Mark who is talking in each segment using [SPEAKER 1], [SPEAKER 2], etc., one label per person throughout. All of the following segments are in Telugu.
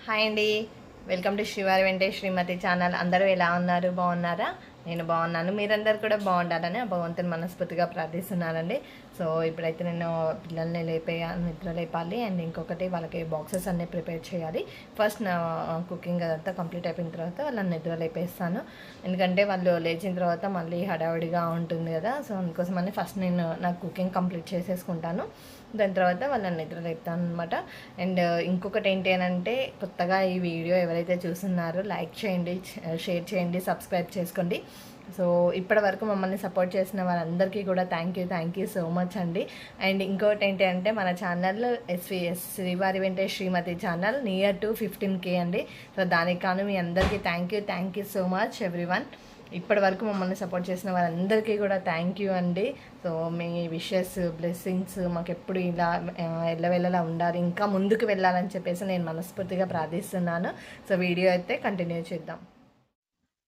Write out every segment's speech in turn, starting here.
[SPEAKER 1] హాయ్ అండి. వెల్కమ్ టు శ్రీవారి వెంకటేష్ శ్రీమతి ఛానల్. అందరూ ఎలా ఉన్నారు? బాగున్నారా? నేను బాగున్నాను. మీరందరూ కూడా బాగుండాలని ఆ భగవంతుని మనస్ఫూర్తిగా ప్రార్థిస్తున్నానండి. సో ఇప్పుడైతే నేను పిల్లల్ని నిద్ర లేపాలి. అండ్ ఇంకొకటి వాళ్ళకి బాక్సెస్ అన్నీ ప్రిపేర్ చేయాలి. ఫస్ట్ నా కుకింగ్ అదంతా కంప్లీట్ అయిపోయిన తర్వాత వాళ్ళని నిద్ర లేపేస్తాను. ఎందుకంటే వాళ్ళు లేచిన తర్వాత మళ్ళీ హడావిడిగా ఉంటుంది కదా. సో అందుకోసమని ఫస్ట్ నేను నా కుకింగ్ కంప్లీట్ చేసేసుకుంటాను. దాని తర్వాత వాళ్ళని నిద్ర లేపుతాను అనమాట. అండ్ ఇంకొకటి ఏంటి అని అంటే, కొత్తగా ఈ వీడియో ఎవరైతే చూస్తున్నారో లైక్ చేయండి, షేర్ చేయండి, సబ్స్క్రైబ్ చేసుకోండి. సో ఇప్పటి వరకు మమ్మల్ని సపోర్ట్ చేసిన వారందరికీ కూడా థ్యాంక్ యూ సో మచ్ అండి. అండ్ ఇంకోటి ఏంటి అంటే, మన ఛానల్ శ్రీవారి వెంకటేష్ శ్రీమతి ఛానల్ నియర్ టు 15K అండి. సో దానికి కాను మీ అందరికీ thank you so much everyone. ఇప్పటి వరకు మమ్మల్ని సపోర్ట్ చేసిన వారందరికీ కూడా థ్యాంక్ యూ అండి. సో మీ విషెస్, బ్లెస్సింగ్స్ మాకు ఎప్పుడు ఇలా ఎల్లవెల్లలా ఉండాలి, ఇంకా ముందుకు వెళ్ళాలని చెప్పేసి నేను మనస్ఫూర్తిగా ప్రార్థిస్తున్నాను. సో వీడియో అయితే కంటిన్యూ చేద్దాం.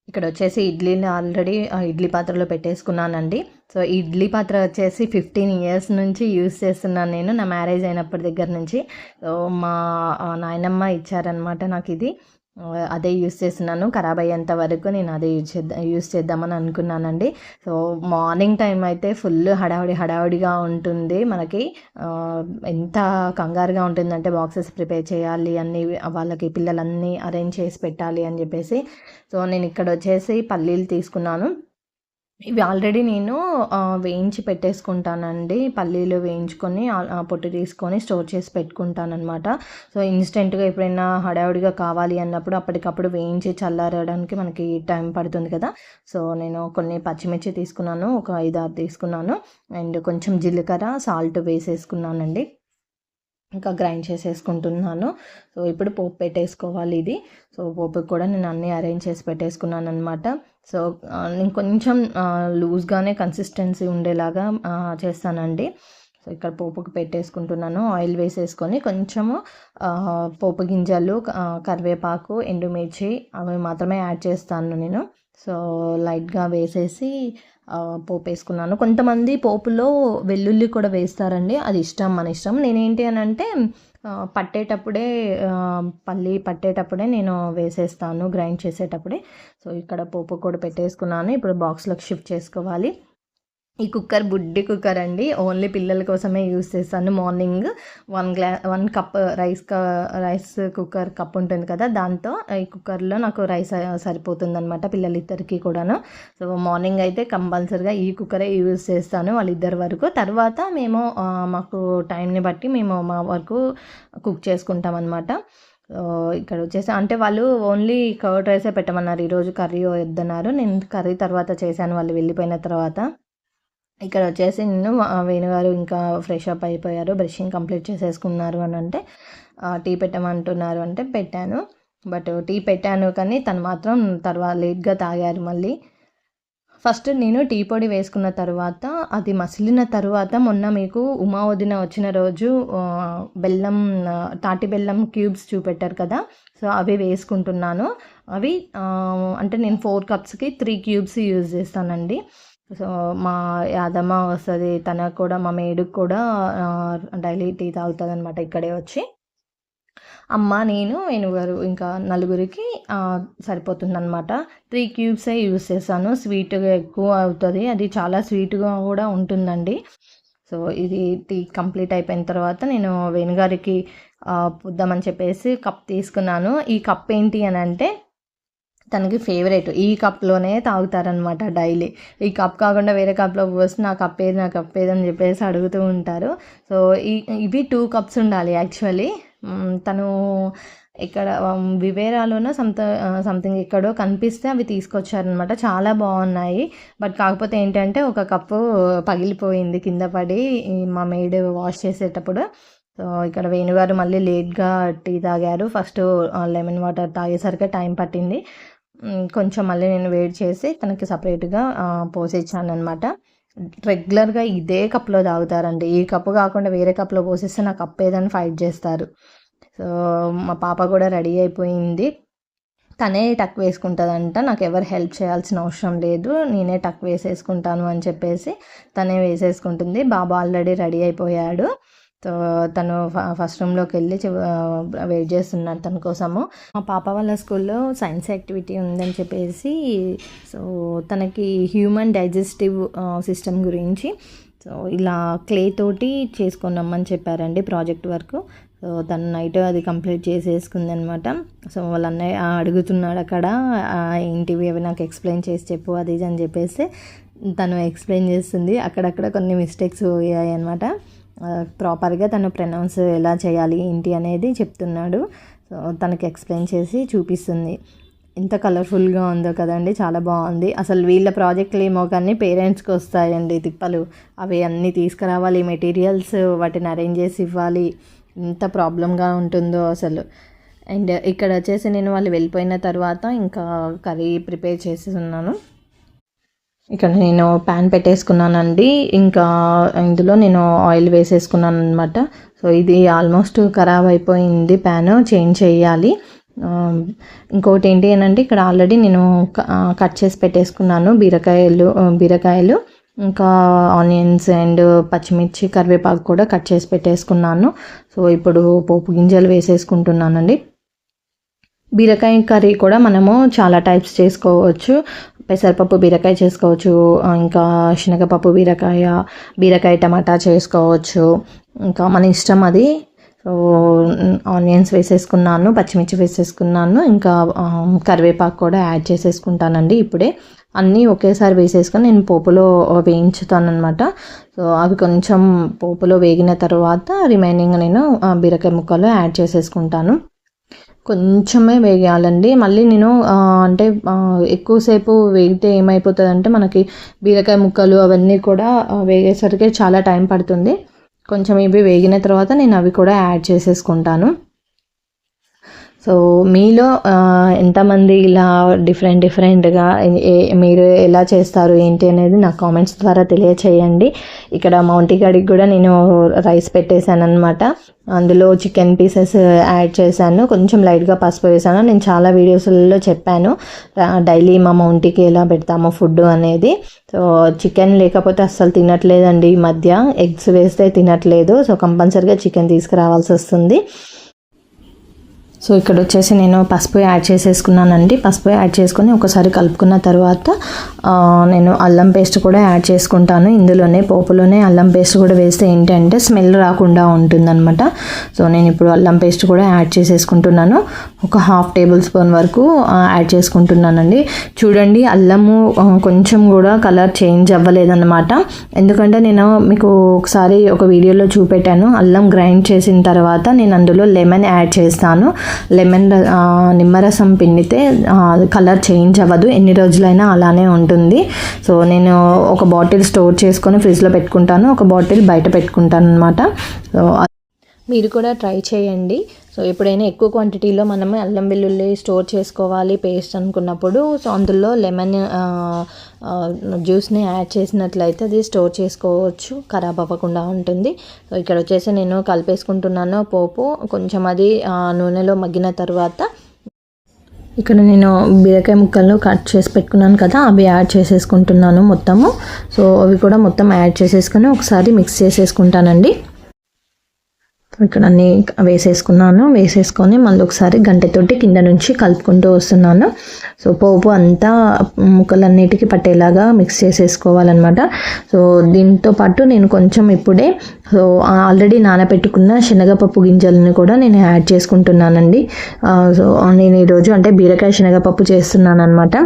[SPEAKER 1] ఇక్కడ వచ్చేసి ఇడ్లీని ఆల్రెడీ ఇడ్లీ పాత్రలో పెట్టేసుకున్నానండి. సో ఇడ్లీ పాత్ర వచ్చేసి 15 years నుంచి యూస్ చేస్తున్నాను నేను, నా మ్యారేజ్ అయినప్పటి దగ్గర నుంచి. సో మా నాయనమ్మ ఇచ్చారనమాట నాకు ఇది. అదే యూస్ చేస్తున్నాను. ఖరాబ్ అయ్యేంత వరకు నేను అదే యూస్ చేద్దామని అనుకున్నానండి. సో మార్నింగ్ టైం అయితే ఫుల్ హడావుడిగా ఉంటుంది మనకి. ఎంత కంగారుగా ఉంటుందంటే బాక్సెస్ ప్రిపేర్ చేయాలి, అన్నీ వాళ్ళకి పిల్లలన్నీ అరేంజ్ చేసి పెట్టాలి అని చెప్పేసి. సో నేను ఇక్కడ వచ్చేసి పల్లీలు తీసుకున్నాను. ఇవి ఆల్రెడీ నేను వేయించి పెట్టేసుకుంటానండి. పల్లీలు వేయించుకొని పొట్టు తీసుకొని స్టోర్ చేసి పెట్టుకుంటానమాట. సో ఇన్స్టెంట్గా ఎప్పుడైనా హడావుడిగా కావాలి అన్నప్పుడు అప్పటికప్పుడు వేయించి చల్లారడానికి మనకి టైం పడుతుంది కదా. సో నేను కొన్ని పచ్చిమిర్చి తీసుకున్నాను, ఒక 5-6 తీసుకున్నాను. అండ్ కొంచెం జీలకర్ర, సాల్ట్ వేసేసుకున్నానండి. ఇంకా గ్రైండ్ చేసేసుకుంటున్నాను. సో ఇప్పుడు పోపు పెట్టేసుకోవాలి ఇది. సో పోపుకి కూడా నేను అన్నీ అరేంజ్ చేసి పెట్టేసుకున్నాను అనమాట. సో నేను కొంచెం లూజ్గానే కన్సిస్టెన్సీ ఉండేలాగా చేస్తానండి. సో ఇక్కడ పోపుకి పెట్టేసుకుంటున్నాను. ఆయిల్ వేసేసుకొని కొంచెము పోపు గింజలు, కరివేపాకు, ఎండుమిర్చి అవి మాత్రమే యాడ్ చేస్తాను నేను. సో లైట్గా వేసేసి పోపు వేసుకున్నాను. కొంతమంది పోపులో వెల్లుల్లి కూడా వేస్తారండి, అది ఇష్టం, మన ఇష్టం. నేనేంటి అని అంటే పట్టేటప్పుడే పల్లి పట్టేటప్పుడే నేను వేసేస్తాను, గ్రైండ్ చేసేటప్పుడే. సో ఇక్కడ పోపు కూడా పెట్టేసుకున్నాను. ఇప్పుడు బాక్స్లోకి షిఫ్ట్ చేసుకోవాలి. ఈ కుక్కర్ బుడ్డి కుక్కర్ అండి, ఓన్లీ పిల్లల కోసమే యూస్ చేస్తాను. Morning 1 cup rice cooker cup ఉంటుంది కదా, దాంతో ఈ కుక్కర్లో నాకు రైస్ సరిపోతుంది అనమాట పిల్లలిద్దరికి కూడాను. సో మార్నింగ్ అయితే కంపల్సరిగా ఈ కుక్కరే యూజ్ చేస్తాను వాళ్ళిద్దరి వరకు. తర్వాత మేము మాకు టైంని బట్టి మేము మా వరకు కుక్ చేసుకుంటాం అనమాట. ఇక్కడ వచ్చేసి అంటే వాళ్ళు ఓన్లీ కర్డ్ రైసే పెట్టమన్నారు, ఈరోజు కర్రీ వద్దన్నారు. నేను కర్రీ తర్వాత చేశాను వాళ్ళు వెళ్ళిపోయిన తర్వాత. ఇక్కడ వచ్చేసి నేను వేణుగారు ఇంకా ఫ్రెష్ అప్ అయిపోయారు, బ్రషింగ్ కంప్లీట్ చేసేసుకున్నారు అని అంటే టీ పెట్టమంటున్నారు అంటే పెట్టాను. బట్ టీ పెట్టాను కానీ తను మాత్రం తర్వాత లేట్గా తాగారు మళ్ళీ. ఫస్ట్ నేను టీ పొడి వేసుకున్న తర్వాత అది మసిలిన తర్వాత మొన్న మీకు ఉమా వదిన వచ్చిన రోజు బెల్లం, తాటి బెల్లం క్యూబ్స్ చూపెట్టారు కదా, సో అవి వేసుకుంటున్నాను. అవి అంటే నేను 4 cups-కి 3 cubes యూజ్ చేస్తానండి. సో మా యాదమ్మ వస్తుంది, తనకు కూడా మా మేడుకు కూడా డైలీ టీ తాగుతుంది అనమాట ఇక్కడే వచ్చి. అమ్మ, నేను, వేణుగారు ఇంకా నలుగురికి సరిపోతుందన్నమాట. 3 cubes యూజ్ చేస్తాను. స్వీట్గా ఎక్కువ అవుతుంది, అది చాలా స్వీట్గా కూడా ఉంటుందండి. సో ఇది టీ కంప్లీట్ అయిపోయిన తర్వాత నేను వేణుగారికి పుద్దామని చెప్పేసి కప్ తీసుకున్నాను. ఈ కప్ ఏంటి అని అంటే తనకి ఫేవరెట్, ఈ కప్లోనే తాగుతారనమాట డైలీ. ఈ కప్ కాకుండా వేరే కప్లో పోసి నా కప్ ఏది అని చెప్పేసి అడుగుతూ ఉంటారు. సో ఇవి 2 cups ఉండాలి యాక్చువల్లీ. తను ఇక్కడ వివేరాలోనో సంథింగ్ ఎక్కడో కనిపిస్తే అవి తీసుకొచ్చారనమాట, చాలా బాగున్నాయి. బట్ కాకపోతే ఏంటంటే ఒక కప్పు పగిలిపోయింది కింద పడి మా మేడ్ వాష్ చేసేటప్పుడు. సో ఇక్కడ వేణుగారు మళ్ళీ లేట్గా టీ తాగారు. ఫస్ట్ లెమన్ వాటర్ తాగేసరికి టైం పట్టింది. కొంచెం మళ్ళీ నేను వేడి చేసి తనకి సపరేట్గా పోసిచ్చాను అనమాట. రెగ్యులర్గా ఇదే కప్లో తాగుతారండి, ఈ కప్పు కాకుండా వేరే కప్లో పోసిస్తే నా కప్ ఏదని ఫైట్ చేస్తారు. సో మా పాప కూడా రెడీ అయిపోయింది, తనే టక్ వేసుకుంటుందంట, నాకు ఎవరు హెల్ప్ చేయాల్సిన అవసరం లేదు, నేనే టక్ వేసేసుకుంటాను అని చెప్పేసి తనే వేసేసుకుంటుంది. బాబు ఆల్రెడీ రెడీ అయిపోయాడు. సో తను ఫస్ట్ రూమ్లోకి వెళ్ళి వెయిట్ చేస్తున్నాడు తన కోసము. మా పాప వాళ్ళ స్కూల్లో సైన్స్ యాక్టివిటీ ఉందని చెప్పేసి సో తనకి హ్యూమన్ డైజెస్టివ్ సిస్టమ్ గురించి సో ఇలా క్లే తోటి చేసుకున్నామని చెప్పారండి ప్రాజెక్ట్ వర్క్. సో తను నైట్ అది కంప్లీట్ చేసేసుకుంది అనమాట. సో వాళ్ళ అన్నయ్య అడుగుతున్నాడు అక్కడ ఏంటివి అవి నాకు ఎక్స్ప్లెయిన్ చేసి చెప్పు అది ఇది అని చెప్పేసి తను ఎక్స్ప్లెయిన్ చేస్తుంది. అక్కడక్కడ కొన్ని మిస్టేక్స్ అయ్యాయి అనమాట. ప్రాపర్గా తను ప్రొనౌన్స్ ఎలా చేయాలి ఏంటి అనేది చెప్తున్నాడు. సో తనకి ఎక్స్ప్లెయిన్ చేసి చూపిస్తుంది. ఎంత కలర్ఫుల్గా ఉందో కదండి, చాలా బాగుంది. అసలు వీళ్ళ ప్రాజెక్టులు ఏమో కానీ పేరెంట్స్కి వస్తాయండి తిప్పలు. అవి అన్నీ తీసుకురావాలి, మెటీరియల్స్ వాటిని అరేంజ్ చేసి ఇవ్వాలి, ఎంత ప్రాబ్లంగా ఉంటుందో అసలు. అండ్ ఇక్కడ వచ్చేసి నేను వాళ్ళు వెళ్ళిపోయిన తర్వాత ఇంకా కర్రీ ప్రిపేర్ చేసి ఉన్నాను. ఇక్కడ నేను ప్యాన్ పెట్టేసుకున్నానండి. ఇంకా ఇందులో నేను ఆయిల్ వేసేసుకున్నాను అనమాట. సో ఇది ఆల్మోస్ట్ ఖరాబ్ అయిపోయింది, ప్యాన్ చేంజ్ చేయాలి. ఇంకోటి ఏంటి అంటే ఇక్కడ ఆల్రెడీ నేను కట్ చేసి పెట్టేసుకున్నాను బీరకాయలు ఇంకా ఆనియన్స్ అండ్ పచ్చిమిర్చి కరివేపాకు కూడా కట్ చేసి పెట్టేసుకున్నాను. సో ఇప్పుడు పోపు గింజలు వేసేసుకుంటున్నానండి. బీరకాయ కర్రీ కూడా మనము చాలా టైప్స్ చేసుకోవచ్చు. పెసరపప్పు బీరకాయ చేసుకోవచ్చు, ఇంకా శనగపప్పు బీరకాయ టమాటా చేసుకోవచ్చు, ఇంకా మన ఇష్టం అది. సో ఆనియన్స్ వేసేసుకున్నాను, పచ్చిమిర్చి వేసేసుకున్నాను, ఇంకా కరివేపాకు కూడా యాడ్ చేసేసుకుంటానండి. ఇప్పుడే అన్నీ ఒకేసారి వేసేసుకొని నేను పోపులో వేయించుతాను అనమాట. సో అవి కొంచెం పోపులో వేగిన తర్వాత రిమైనింగ్ నేను బీరకాయ ముక్కలు యాడ్ చేసేసుకుంటాను. కొంచెమే వేగాలండి. మళ్ళీ నేను అంటే ఎక్కువసేపు వేగితే ఏమైపోతుంది అంటే మనకి బీరకాయ ముక్కలు అవన్నీ కూడా వేగేసరికి చాలా టైం పడుతుంది. కొంచెం ఇవి వేగిన తర్వాత నేను అవి కూడా యాడ్ చేసేసుకుంటాను. సో మీలో ఎంతమంది ఇలా డిఫరెంట్గా మీరు ఎలా చేస్తారు ఏంటి అనేది నాకు కామెంట్స్ ద్వారా తెలియచేయండి. ఇక్కడ మౌంటిగాడికి కూడా నేను రైస్ పెట్టేశాను అనమాట. అందులో చికెన్ పీసెస్ యాడ్ చేశాను, కొంచెం లైట్గా పసుపు వేసాను. నేను చాలా వీడియోస్లలో చెప్పాను డైలీ మా మౌంటికి ఎలా పెడతామో ఫుడ్ అనేది. సో చికెన్ లేకపోతే అస్సలు తినట్లేదండి ఈ మధ్య, ఎగ్స్ వేస్తే తినట్లేదు. సో కంపల్సరీగా చికెన్ తీసుకురావాల్సి వస్తుంది. సో ఇక్కడ వచ్చేసి నేను పసుపు యాడ్ చేసేసుకున్నానండి. పసుపు యాడ్ చేసుకొని ఒకసారి కలుపుకున్న తర్వాత నేను అల్లం పేస్ట్ కూడా యాడ్ చేసుకుంటాను. ఇందులోనే పోపులోనే అల్లం పేస్ట్ కూడా వేస్తే ఏంటంటే స్మెల్ రాకుండా ఉంటుందన్నమాట. సో నేను ఇప్పుడు అల్లం పేస్ట్ కూడా యాడ్ చేసేసుకుంటున్నాను. ఒక 1/2 టేబుల్ స్పూన్ వరకు యాడ్ చేసుకుంటున్నానండి. చూడండి అల్లము కొంచెం కూడా కలర్ చేంజ్ అవ్వలేదన్నమాట. ఎందుకంటే నేను మీకు ఒకసారి ఒక వీడియోలో చూపెట్టాను, అల్లం గ్రైండ్ చేసిన తర్వాత నేను అందులో లెమన్ యాడ్ చేస్తాను. నిమ్మరసం పిండితే కలర్ చేంజ్ అవ్వదు, ఎన్ని రోజులైనా అలానే ఉంటుంది. సో నేను ఒక బాటిల్ స్టోర్ చేసుకొని ఫ్రిడ్జ్లో పెట్టుకుంటాను, ఒక బాటిల్ బయట పెట్టుకుంటాను అనమాట. సో మీరు కూడా ట్రై చేయండి. సో ఎప్పుడైనా ఎక్కువ క్వాంటిటీలో మనము అల్లం వెల్లుల్లి స్టోర్ చేసుకోవాలి పేస్ట్ అనుకున్నప్పుడు సో అందులో లెమన్ జ్యూస్ని యాడ్ చేసినట్లయితే అది స్టోర్ చేసుకోవచ్చు, ఖరాబ్ అవ్వకుండా ఉంటుంది. సో ఇక్కడ వచ్చేసి నేను కలిపేసుకుంటున్నాను పోపు. కొంచెం అది నూనెలో మగ్గిన తర్వాత ఇక్కడ నేను బీరకాయ ముక్కలను కట్ చేసి పెట్టుకున్నాను కదా, అవి యాడ్ చేసేసుకుంటున్నాను మొత్తము. సో అవి కూడా మొత్తం యాడ్ చేసేసుకొని ఒకసారి మిక్స్ చేసేసుకుంటానండి. ఇక్కడ అన్నీ వేసేసుకొని మళ్ళీ ఒకసారి గంటెతోటి కింద నుంచి కలుపుకుంటూ వస్తున్నాను. సో పోపు అంతా ముక్కలన్నిటికీ పట్టేలాగా మిక్స్ చేసేసుకోవాలన్నమాట. సో దీంతో పాటు నేను కొంచెం ఇప్పుడే సో ఆల్రెడీ నానబెట్టుకున్న శనగపప్పు గింజలను కూడా నేను యాడ్ చేసుకుంటున్నానండి. సో నేను ఈరోజు అంటే బీరకాయ శనగపప్పు చేస్తున్నాను అనమాట.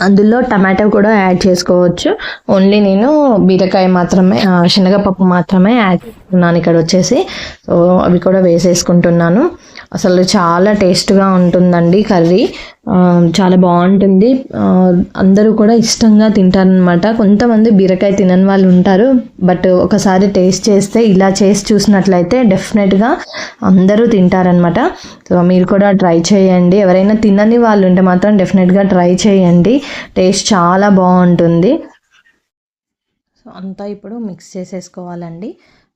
[SPEAKER 1] అందులో టమాటో కూడా యాడ్ చేసుకోవచ్చు. ఓన్లీ నేను బీరకాయ మాత్రమే శనగపప్పు మాత్రమే యాడ్ చేస్తున్నాను ఇక్కడ వచ్చేసి. సో అవి కూడా వేసేసుకుంటున్నాను. అసలు చాలా టేస్ట్గా ఉంటుందండి కర్రీ, చాలా బాగుంటుంది. అందరూ కూడా ఇష్టంగా తింటారనమాట. కొంతమంది బీరకాయ తినని వాళ్ళు ఉంటారు, బట్ ఒకసారి టేస్ట్ చేస్తే ఇలా చేసి చూసినట్లయితే డెఫినెట్గా అందరూ తింటారనమాట. సో మీరు కూడా ట్రై చేయండి. ఎవరైనా తినని వాళ్ళు ఉంటే మాత్రం డెఫినెట్గా ట్రై చేయండి, టేస్ట్ చాలా బాగుంటుంది. సో అంతా ఇప్పుడు మిక్స్ చేసేసుకోవాలండి.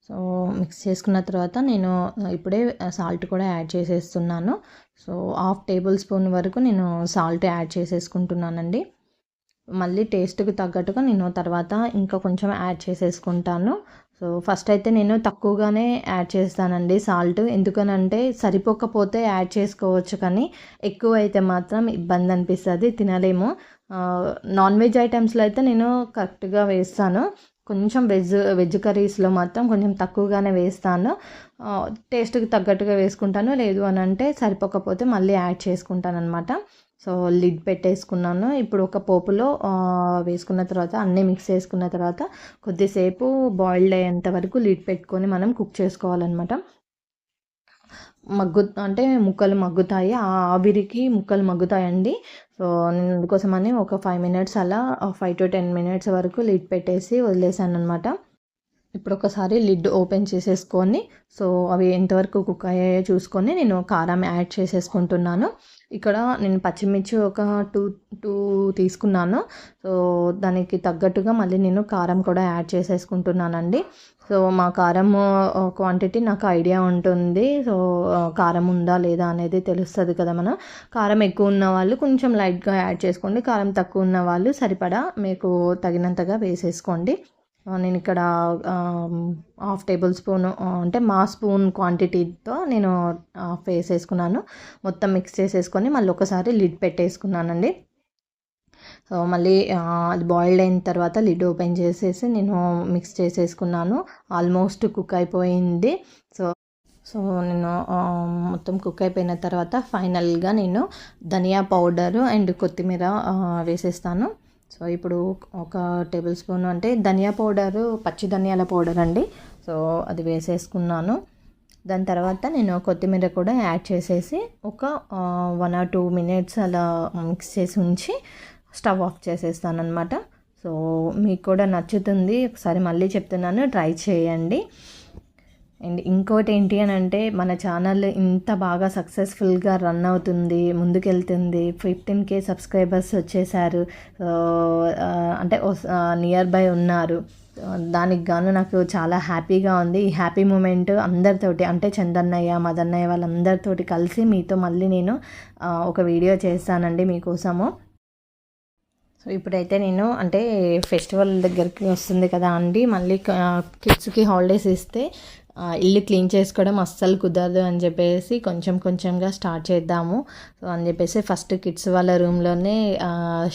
[SPEAKER 1] సో మిక్స్ చేసుకున్న తర్వాత నేను ఇప్పుడే సాల్ట్ కూడా యాడ్ చేసేస్తున్నాను. సో 1/2 టేబుల్ స్పూన్ వరకు నేను సాల్ట్ యాడ్ చేసేసుకుంటున్నానండి. మళ్ళీ టేస్ట్కి తగ్గట్టుగా నేను తర్వాత ఇంకా కొంచెం యాడ్ చేసేసుకుంటాను. సో ఫస్ట్ అయితే నేను తక్కువగానే యాడ్ చేస్తానండి సాల్ట్. ఎందుకనంటే సరిపోకపోతే యాడ్ చేసుకోవచ్చు, కానీ ఎక్కువ అయితే మాత్రం ఇబ్బంది అనిపిస్తుంది, తినలేము. నాన్ వెజ్ ఐటమ్స్లో అయితే నేను కరెక్ట్గా వేస్తాను. కొంచెం వెజ్ కర్రీస్లో మాత్రం కొంచెం తక్కువగానే వేస్తాను. టేస్ట్కి తగ్గట్టుగా వేసుకుంటాను. లేదు అని అంటే సరిపోకపోతే మళ్ళీ యాడ్ చేసుకుంటాను అనమాట. సో లిడ్ పెట్టేసుకున్నాను. ఇప్పుడు ఒక పోపులో వేసుకున్న తర్వాత అన్నీ మిక్స్ చేసుకున్న తర్వాత కొద్దిసేపు బాయిల్డ్ అయ్యేంత వరకు లిడ్ పెట్టుకొని మనం కుక్ చేసుకోవాలన్నమాట. అంటే ముక్కలు మగ్గుతాయి, ఆ ఆవిరికి ముక్కలు మగ్గుతాయండి. సో నేను అందుకోసమని ఒక 5 మినిట్స్ అలా 5 to 10 మినిట్స్ వరకు లిడ్ పెట్టేసి వదిలేసాను అనమాట. ఇప్పుడు ఒకసారి లిడ్ ఓపెన్ చేసేసుకొని సో అవి ఎంతవరకు కుక్ అయ్యాయో చూసుకొని నేను కారం యాడ్ చేసేసుకుంటున్నాను. ఇక్కడ నేను పచ్చిమిర్చి ఒక టూ తీసుకున్నాను. సో దానికి తగ్గట్టుగా మళ్ళీ నేను కారం కూడా యాడ్ చేసేసుకుంటున్నానండి. సో మా కారం క్వాంటిటీ నాకు ఐడియా ఉంటుంది. సో కారం ఉందా లేదా అనేది తెలుస్తుంది కదా. మనం కారం ఎక్కువ ఉన్న వాళ్ళు కొంచెం లైట్గా యాడ్ చేసుకోండి, కారం తక్కువ ఉన్న వాళ్ళు సరిపడా మీకు తగినంతగా వేసేసుకోండి. నేను ఇక్కడ 1/2 టేబుల్ స్పూన్ అంటే మా స్పూన్ క్వాంటిటీతో నేను వేసేసుకున్నాను. మొత్తం మిక్స్ చేసేసుకొని మళ్ళీ ఒకసారి లిడ్ పెట్టేసుకున్నానండి. సో మళ్ళీ అది బాయిల్డ్ అయిన తర్వాత లిడ్ ఓపెన్ చేసేసి నేను మిక్స్ చేసేసుకున్నాను. ఆల్మోస్ట్ కుక్ అయిపోయింది. సో నేను మొత్తం కుక్ అయిపోయిన తర్వాత ఫైనల్గా నేను ధనియా పౌడరు అండ్ కొత్తిమీర వేసేస్తాను. సో ఇప్పుడు ఒక టేబుల్ స్పూన్ అంటే ధనియా పౌడరు, పచ్చి ధనియాల పౌడర్ అండి. సో అది వేసేసుకున్నాను. దాని తర్వాత నేను కొత్తిమీర కూడా యాడ్ చేసేసి ఒక 1 or 2 మినిట్స్ అలా మిక్స్ చేసి ఉంచి స్టవ్ ఆఫ్ చేసేస్తాను అనమాట. సో మీకు కూడా నచ్చుతుంది, ఒకసారి మళ్ళీ చెప్తున్నాను, ట్రై చేయండి. అండ్ ఇంకోటి ఏంటి అని అంటే మన ఛానల్ ఇంత బాగా సక్సెస్ఫుల్గా రన్ అవుతుంది, ముందుకెళ్తుంది. 15K సబ్స్క్రైబర్స్ వచ్చేసారు, అంటే నియర్ బై ఉన్నారు. దానికి గాను నాకు చాలా హ్యాపీగా ఉంది. ఈ హ్యాపీ మూమెంట్ అందరితోటి అంటే చందన్నయ్య, మదన్నయ్య వాళ్ళందరితోటి కలిసి మీతో మళ్ళీ నేను ఒక వీడియో చేస్తానండి మీకోసము. సో ఇప్పుడైతే నేను అంటే ఫెస్టివల్ దగ్గరికి వస్తుంది కదా అండి, మళ్ళీ కిడ్స్కి హాలిడేస్ ఇస్తే ఇల్లు క్లీన్ చేసుకోవడం అస్సలు కుదరదు అని చెప్పేసి కొంచెంగా స్టార్ట్ చేద్దాము. సో అని చెప్పేసి ఫస్ట్ కిడ్స్ వాళ్ళ రూమ్లోనే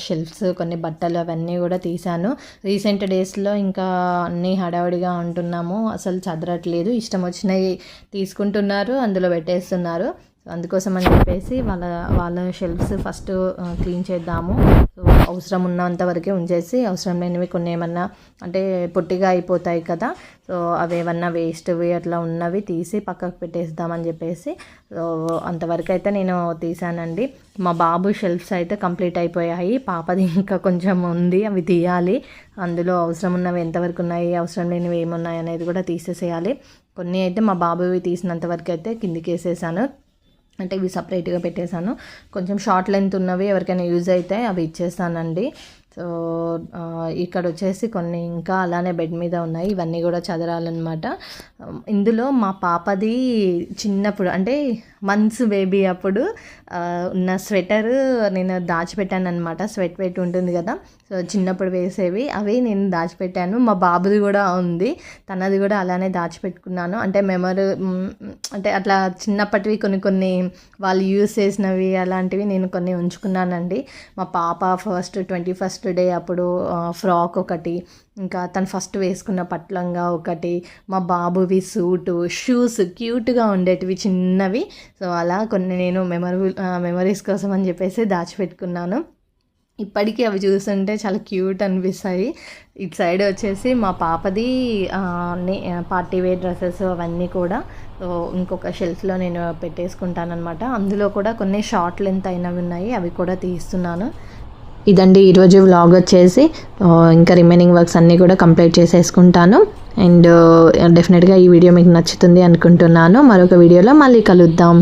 [SPEAKER 1] షెల్ఫ్స్, కొన్ని బట్టలు అవన్నీ కూడా తీసాను. రీసెంట్ డేస్లో ఇంకా అన్నీ హడావుడిగా ఉంటున్నాము, అసలు చదరట్లేదు, ఇష్టం వచ్చినవి తీసుకుంటున్నారు, అందులో పెట్టేస్తున్నారు. అందుకోసం అని చెప్పేసి వాళ్ళ షెల్ఫ్స్ ఫస్ట్ క్లీన్ చేద్దాము. సో అవసరం ఉన్నంత వరకే ఉంచేసి అవసరం లేనివి కొన్ని ఏమన్నా అంటే పొట్టిగా అయిపోతాయి కదా, సో అవి ఏమన్నా వేస్ట్వి అట్లా ఉన్నవి తీసి పక్కకు పెట్టేద్దామని చెప్పేసి సో అంతవరకు అయితే నేను తీసానండి. మా బాబు షెల్ఫ్స్ అయితే కంప్లీట్ అయిపోయాయి, పాపది ఇంకా కొంచెం ఉంది, అవి తీయాలి. అందులో అవసరం ఉన్నవి ఎంతవరకు ఉన్నాయి, అవసరం లేనివి ఏమున్నాయి అనేది కూడా తీసేసేయాలి. కొన్ని అయితే మా బాబువి తీసినంత వరకు అయితే కిందికి వేసేసాను, అంటే ఇవి సపరేట్గా పెట్టేశాను. కొంచెం షార్ట్ లెంత్ ఉన్నవి ఎవరికైనా యూజ్ అయితే అవి ఇచ్చేస్తానండి. సో ఇక్కడ వచ్చేసి కొన్ని ఇంకా అలానే బెడ్ మీద ఉన్నాయి, ఇవన్నీ కూడా చదరాలన్నమాట. ఇందులో మా పాపది చిన్నప్పుడు అంటే మంత్స్ బేబీ అప్పుడు ఉన్న స్వెటర్ నేను దాచిపెట్టాను అనమాట. స్వెట్ వెట్ ఉంటుంది కదా, సో చిన్నప్పుడు వేసేవి అవి నేను దాచిపెట్టాను. మా బాబుది కూడా ఉంది, తనది కూడా అలానే దాచిపెట్టుకున్నాను. అంటే మెమరీ అంటే అట్లా చిన్నప్పటివి కొన్ని వాళ్ళు యూజ్ చేసినవి అలాంటివి నేను కొన్ని ఉంచుకున్నానండి. మా పాప 21st డే అప్పుడు ఫ్రాక్ ఒకటి, ఇంకా తను ఫస్ట్ వేసుకున్న పట్లంగా ఒకటి, మా బాబువి సూటు, షూస్ క్యూట్గా ఉండేటివి చిన్నవి. సో అలా కొన్ని నేను మెమరీస్ కోసం అని చెప్పేసి దాచిపెట్టుకున్నాను. ఇప్పటికీ అవి చూస్తుంటే చాలా క్యూట్ అనిపిస్తాయి. ఇటు సైడ్ వచ్చేసి మా పాపది పార్టీ వేర్ డ్రెస్సెస్ అవన్నీ కూడా ఇంకొక షెల్ఫ్లో నేను పెట్టేసుకుంటానమాట. అందులో కూడా కొన్ని షార్ట్ లెంత్ అయినవి ఉన్నాయి, అవి కూడా తీస్తున్నాను. ఇదండి ఈరోజు వ్లాగ్ వచ్చేసి. ఇంకా రిమైనింగ్ వర్క్స్ అన్నీ కూడా కంప్లీట్ చేసేసుకుంటాను. అండ్ డెఫినెట్గా ఈ వీడియో మీకు నచ్చుతుంది అనుకుంటున్నాను. మరొక వీడియోలో మళ్ళీ కలుద్దాం.